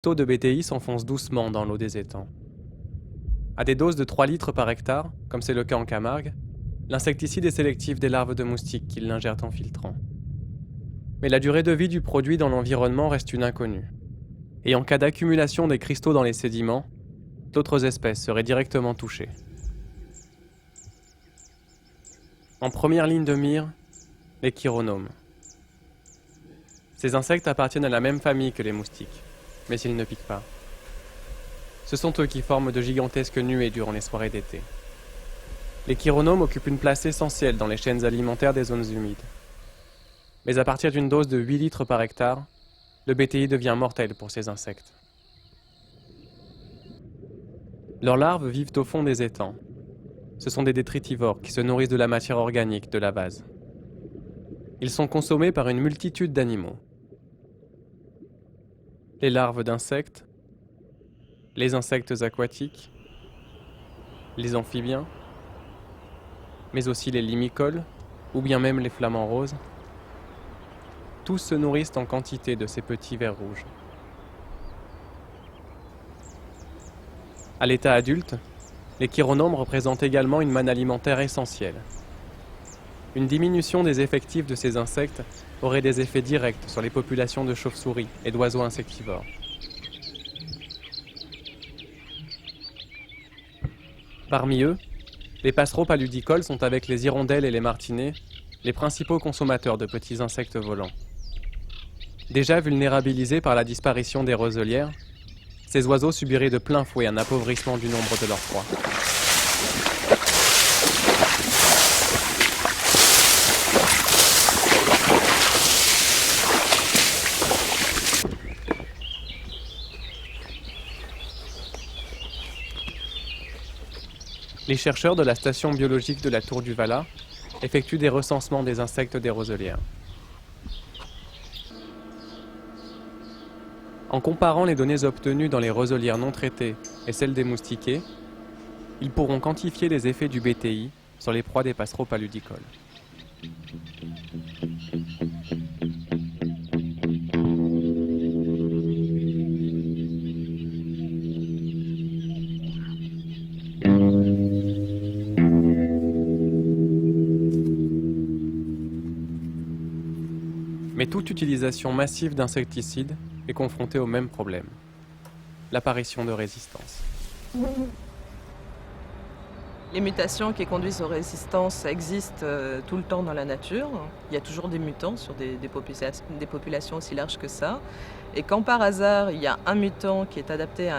Taux de BTI s'enfonce doucement dans l'eau des étangs. À des doses de 3 litres par hectare, comme c'est le cas en Camargue, l'insecticide est sélectif des larves de moustiques qui l'ingèrent en filtrant. Mais la durée de vie du produit dans l'environnement reste une inconnue. Et en cas d'accumulation des cristaux dans les sédiments, d'autres espèces seraient directement touchées. En première ligne de mire, les chironomes. Ces insectes appartiennent à la même famille que les moustiques, mais ils ne piquent pas. Ce sont eux qui forment de gigantesques nuées durant les soirées d'été. Les chironomes occupent une place essentielle dans les chaînes alimentaires des zones humides. Mais à partir d'une dose de 8 litres par hectare, le BTI devient mortel pour ces insectes. Leurs larves vivent au fond des étangs. Ce sont des détritivores qui se nourrissent de la matière organique de la vase. Ils sont consommés par une multitude d'animaux. Les larves d'insectes, les insectes aquatiques, les amphibiens, mais aussi les limicoles, ou bien même les flamants roses. Tous se nourrissent en quantité de ces petits vers rouges. À l'état adulte, les chironomes représentent également une manne alimentaire essentielle. Une diminution des effectifs de ces insectes aurait des effets directs sur les populations de chauves-souris et d'oiseaux insectivores. Parmi eux, les passereaux paludicoles sont avec les hirondelles et les martinets les principaux consommateurs de petits insectes volants. Déjà vulnérabilisés par la disparition des roselières, ces oiseaux subiraient de plein fouet un appauvrissement du nombre de leurs proies. Les chercheurs de la station biologique de la Tour du Valat effectuent des recensements des insectes des roselières. En comparant les données obtenues dans les roselières non traitées et celles des moustiquaires, ils pourront quantifier les effets du BTI sur les proies des passereaux paludicoles. Mais toute utilisation massive d'insecticides est confrontée au même problème, l'apparition de résistance. Les mutations qui conduisent aux résistances existent tout le temps dans la nature. Il y a toujours des mutants sur des populations aussi larges que ça. Et quand par hasard, il y a un mutant qui est adapté à un